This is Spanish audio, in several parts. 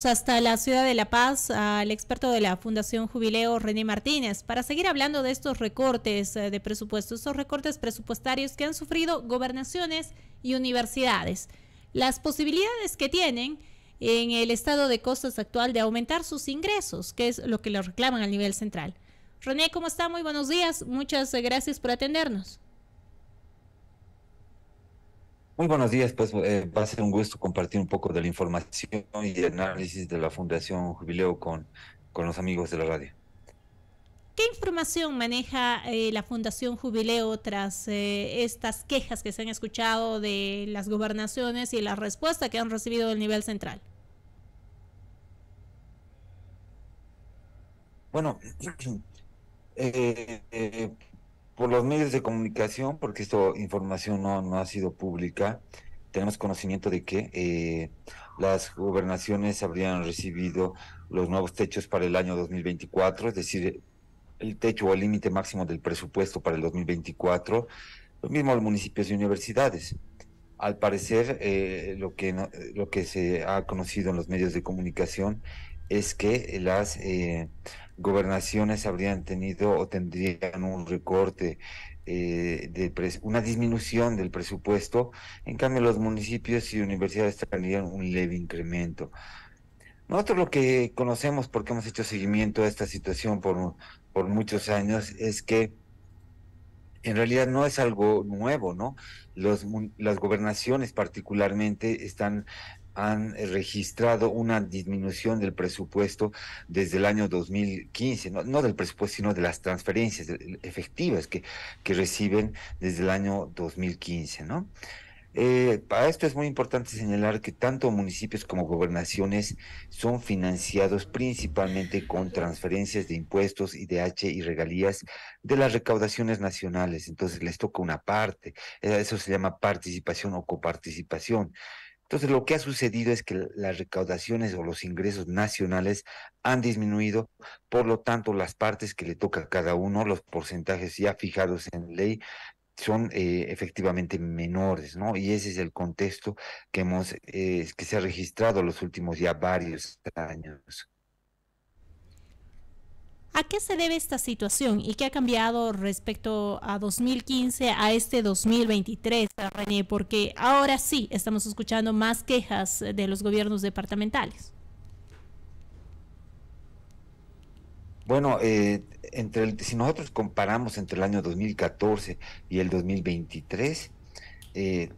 Hasta la ciudad de La Paz al experto de la Fundación Jubileo, René Martínez, para seguir hablando de estos recortes de presupuesto, estos recortes presupuestarios que han sufrido gobernaciones y universidades. Las posibilidades que tienen en el estado de cosas actual de aumentar sus ingresos, que es lo que le reclaman al nivel central. René, ¿cómo está? Muy buenos días. Muchas gracias por atendernos. Muy buenos días, pues va a ser un gusto compartir un poco de la información y análisis de la Fundación Jubileo con los amigos de la radio. ¿Qué información maneja la Fundación Jubileo tras estas quejas que se han escuchado de las gobernaciones y la respuesta que han recibido del nivel central? Bueno, eh, eh, por los medios de comunicación, porque esta información no ha sido pública, tenemos conocimiento de que las gobernaciones habrían recibido los nuevos techos para el año 2024, es decir, el techo o el límite máximo del presupuesto para el 2024, lo mismo los municipios y universidades. Al parecer, lo que se ha conocido en los medios de comunicación es que las gobernaciones habrían tenido o tendrían un recorte, una disminución del presupuesto. En cambio, los municipios y universidades tendrían un leve incremento. Nosotros lo que conocemos, porque hemos hecho seguimiento a esta situación por muchos años, es que en realidad no es algo nuevo, ¿no? Las gobernaciones particularmente han registrado una disminución del presupuesto desde el año 2015, no del presupuesto, sino de las transferencias efectivas que reciben desde el año 2015, ¿no? Para esto es muy importante señalar que tanto municipios como gobernaciones son financiados principalmente con transferencias de impuestos, IDH y regalías de las recaudaciones nacionales. Entonces les toca una parte. Eso se llama participación o coparticipación. Entonces lo que ha sucedido es que las recaudaciones o los ingresos nacionales han disminuido, por lo tanto las partes que le toca a cada uno, los porcentajes ya fijados en ley, son efectivamente menores, ¿no? Y ese es el contexto que se ha registrado los últimos ya varios años. ¿A qué se debe esta situación y qué ha cambiado respecto a 2015 a este 2023, René? Porque ahora sí estamos escuchando más quejas de los gobiernos departamentales. Bueno, si nosotros comparamos entre el año 2014 y el 2023, eh,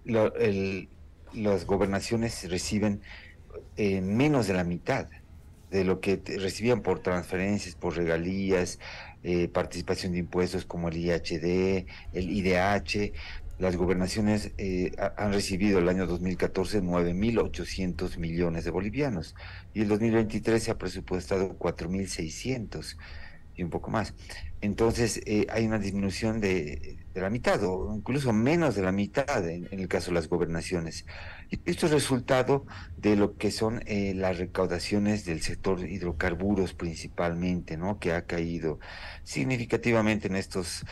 lo- el- las gobernaciones reciben menos de la mitad de lo que recibían por transferencias, por regalías, participación de impuestos como el IHD, el IDH. Las gobernaciones han recibido el año 2014 9.800 millones de bolivianos y el 2023 se ha presupuestado 4.600 y un poco más. Entonces, hay una disminución de la mitad o incluso menos de la mitad en el caso de las gobernaciones. Y esto es resultado de lo que son las recaudaciones del sector hidrocarburos principalmente, ¿no? Que ha caído significativamente en estos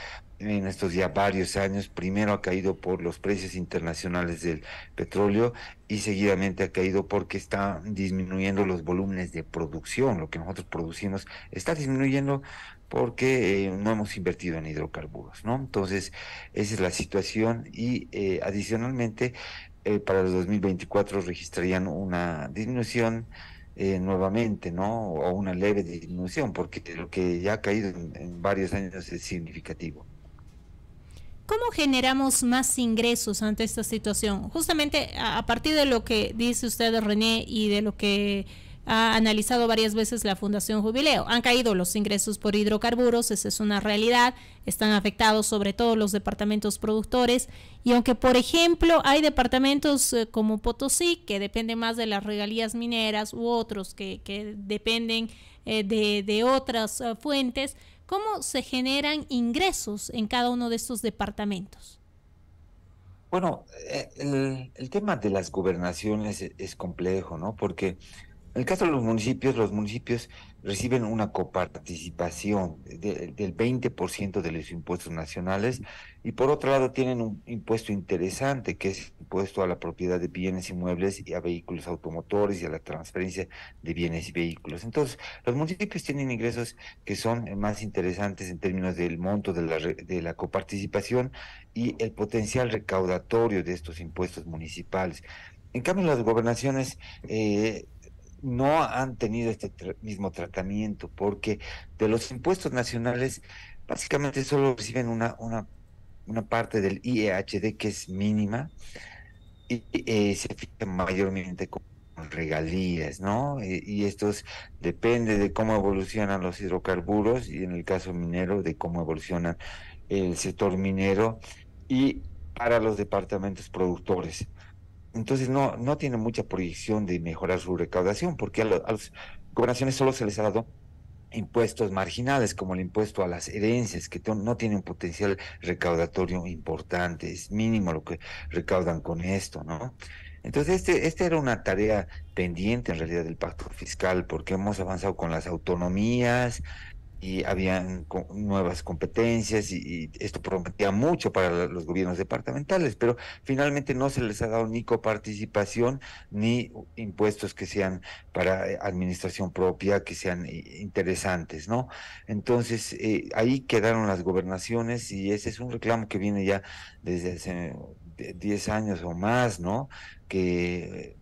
ya varios años. Primero ha caído por los precios internacionales del petróleo y seguidamente ha caído porque está disminuyendo los volúmenes de producción. Lo que nosotros producimos está disminuyendo porque no hemos invertido en hidrocarburos, ¿no? Entonces, esa es la situación y adicionalmente, para el 2024 registrarían una disminución nuevamente, ¿no? O una leve disminución, porque lo que ya ha caído en varios años es significativo. ¿Cómo generamos más ingresos ante esta situación? Justamente a partir de lo que dice usted, René, y de lo que ha analizado varias veces la Fundación Jubileo. Han caído los ingresos por hidrocarburos, esa es una realidad, están afectados sobre todo los departamentos productores y aunque por ejemplo hay departamentos como Potosí que dependen más de las regalías mineras u otros que dependen de otras fuentes, ¿cómo se generan ingresos en cada uno de estos departamentos? Bueno, el tema de las gobernaciones es complejo, ¿no? Porque en el caso de los municipios reciben una coparticipación del 20% de los impuestos nacionales, y por otro lado tienen un impuesto interesante, que es impuesto a la propiedad de bienes inmuebles y a vehículos automotores y a la transferencia de bienes y vehículos. Entonces, los municipios tienen ingresos que son más interesantes en términos del monto de la coparticipación y el potencial recaudatorio de estos impuestos municipales. En cambio, las gobernaciones no han tenido este mismo tratamiento, porque de los impuestos nacionales básicamente solo reciben una parte del IEHD, que es mínima, y se fija mayormente con regalías, ¿no? Y estos depende de cómo evolucionan los hidrocarburos, y en el caso minero de cómo evoluciona el sector minero, y para los departamentos productores. Entonces no tiene mucha proyección de mejorar su recaudación, porque a las gobernaciones solo se les ha dado impuestos marginales, como el impuesto a las herencias, que no tiene un potencial recaudatorio importante, es mínimo lo que recaudan con esto, ¿no? Entonces, este era una tarea pendiente en realidad del pacto fiscal, porque hemos avanzado con las autonomías, y habían nuevas competencias, y esto prometía mucho para los gobiernos departamentales, pero finalmente no se les ha dado ni coparticipación ni impuestos que sean para administración propia, que sean interesantes, ¿no? Entonces, ahí quedaron las gobernaciones, y ese es un reclamo que viene ya desde hace 10 años o más, ¿no? Que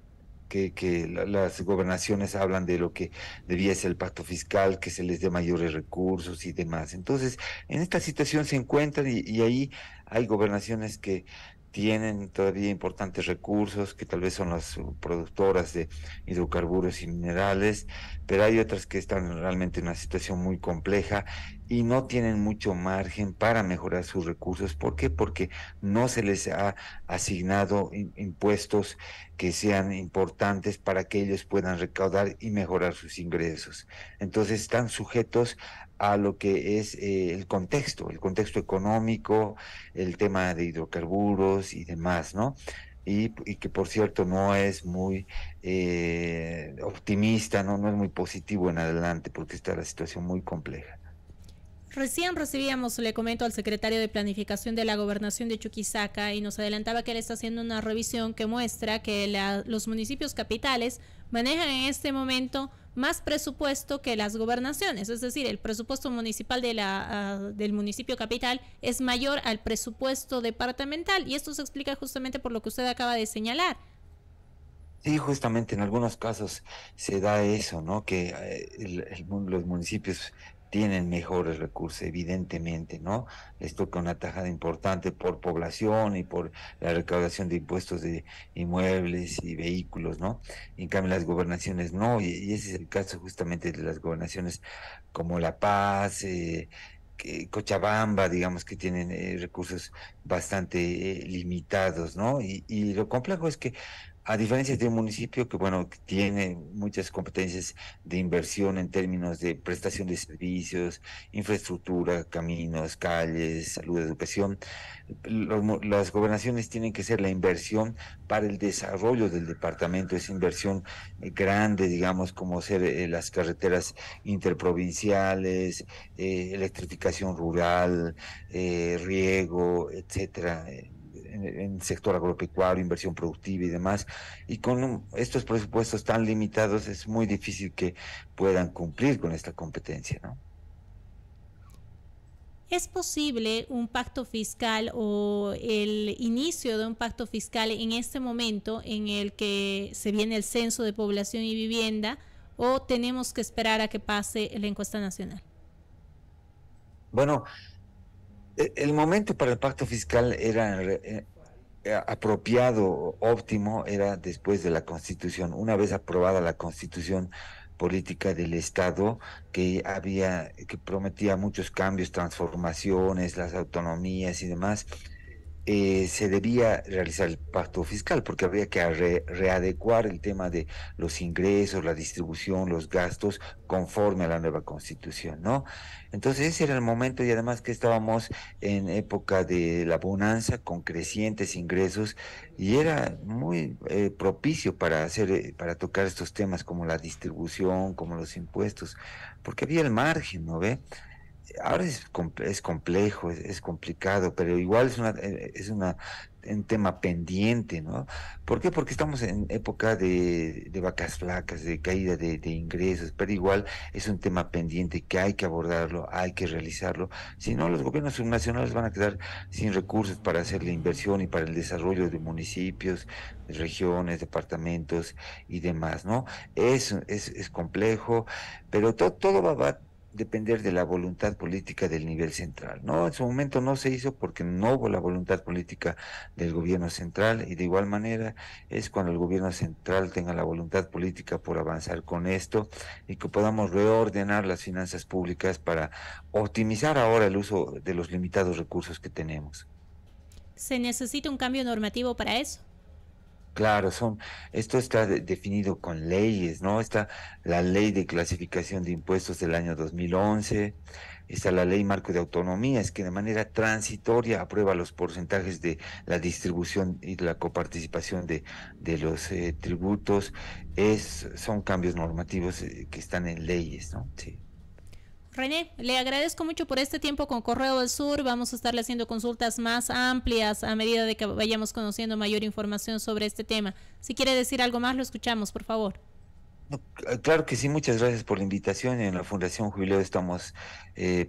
las gobernaciones hablan de lo que debía ser el pacto fiscal, que se les dé mayores recursos y demás. Entonces, en esta situación se encuentran, y ahí hay gobernaciones que tienen todavía importantes recursos, que tal vez son las productoras de hidrocarburos y minerales, pero hay otras que están realmente en una situación muy compleja y no tienen mucho margen para mejorar sus recursos. ¿Por qué? Porque no se les ha asignado impuestos que sean importantes para que ellos puedan recaudar y mejorar sus ingresos. Entonces están sujetos a lo que es el contexto económico, el tema de hidrocarburos y demás, ¿no? Y que por cierto no es muy optimista, ¿no? No es muy positivo en adelante, porque está la situación muy compleja. Recién recibíamos, le comento, al secretario de Planificación de la Gobernación de Chuquisaca, y nos adelantaba que él está haciendo una revisión que muestra que los municipios capitales manejan en este momento más presupuesto que las gobernaciones, es decir, el presupuesto municipal del municipio capital es mayor al presupuesto departamental, y esto se explica justamente por lo que usted acaba de señalar. Sí, justamente en algunos casos se da eso, ¿no? Que los municipios tienen mejores recursos, evidentemente, ¿no? Les toca una tajada importante por población y por la recaudación de impuestos de inmuebles y vehículos, ¿no? En cambio, las gobernaciones no, y ese es el caso justamente de las gobernaciones como La Paz, Cochabamba, digamos, que tienen recursos bastante limitados, ¿no? Y lo complejo es que, a diferencia de un municipio que, bueno, que tiene muchas competencias de inversión en términos de prestación de servicios, infraestructura, caminos, calles, salud, educación, las gobernaciones tienen que ser la inversión para el desarrollo del departamento, esa inversión grande, digamos, como ser las carreteras interprovinciales, electrificación rural, riego, etcétera. En el sector agropecuario, inversión productiva y demás. Y con estos presupuestos tan limitados es muy difícil que puedan cumplir con esta competencia, ¿no? ¿Es posible un pacto fiscal o el inicio de un pacto fiscal en este momento en el que se viene el censo de población y vivienda, o tenemos que esperar a que pase la encuesta nacional? Bueno, el momento para el pacto fiscal era apropiado, óptimo, era después de la Constitución. Una vez aprobada la Constitución política del Estado, que prometía muchos cambios, transformaciones, las autonomías y demás, se debía realizar el pacto fiscal, porque habría que readecuar el tema de los ingresos, la distribución, los gastos, conforme a la nueva constitución, ¿no? Entonces ese era el momento y además que estábamos en época de la bonanza con crecientes ingresos y era muy propicio para hacer, para tocar estos temas como la distribución, como los impuestos, porque había el margen, ¿no ve? Ahora es complejo, es complicado, pero igual un tema pendiente, ¿no? ¿Por qué? Porque estamos en época de vacas flacas, de caída de ingresos, pero igual es un tema pendiente que hay que abordarlo, hay que realizarlo. Si no, los gobiernos subnacionales van a quedar sin recursos para hacer la inversión y para el desarrollo de municipios, de regiones, departamentos y demás, ¿no? Es complejo, pero todo va depender de la voluntad política del nivel central. No, en su momento no se hizo porque no hubo la voluntad política del gobierno central y de igual manera es cuando el gobierno central tenga la voluntad política por avanzar con esto y que podamos reordenar las finanzas públicas para optimizar ahora el uso de los limitados recursos que tenemos. ¿Se necesita un cambio normativo para eso? Claro, esto está definido con leyes, ¿no? Está la ley de clasificación de impuestos del año 2011, está la ley marco de autonomía, es que de manera transitoria aprueba los porcentajes de la distribución y de la coparticipación de los tributos, son cambios normativos que están en leyes, ¿no? Sí. René, le agradezco mucho por este tiempo con Correo del Sur. Vamos a estarle haciendo consultas más amplias a medida de que vayamos conociendo mayor información sobre este tema. Si quiere decir algo más, lo escuchamos, por favor. No, claro que sí, muchas gracias por la invitación. En la Fundación Jubileo estamos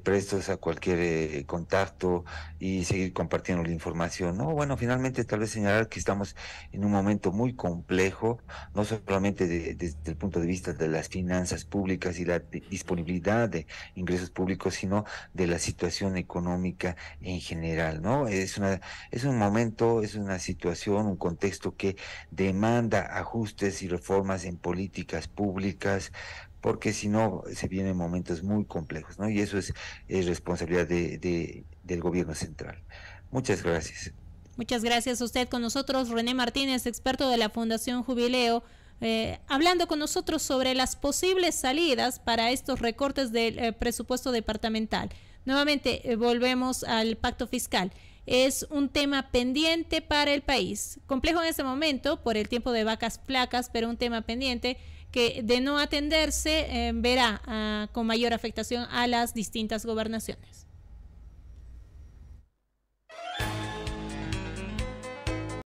prestos a cualquier contacto y seguir compartiendo la información, ¿no? Bueno, finalmente tal vez señalar que estamos en un momento muy complejo, no solamente desde el punto de vista de las finanzas públicas y la disponibilidad de ingresos públicos, sino de la situación económica en general, ¿no? Es un momento, es una situación, un contexto que demanda ajustes y reformas en políticas públicas, porque si no se vienen momentos muy complejos, ¿no? Y eso es responsabilidad del gobierno central. Muchas gracias. Muchas gracias a usted con nosotros, René Martínez, experto de la Fundación Jubileo, hablando con nosotros sobre las posibles salidas para estos recortes del presupuesto departamental. Nuevamente, volvemos al pacto fiscal. Es un tema pendiente para el país. Complejo en este momento por el tiempo de vacas flacas, pero un tema pendiente que de no atenderse verá con mayor afectación a las distintas gobernaciones.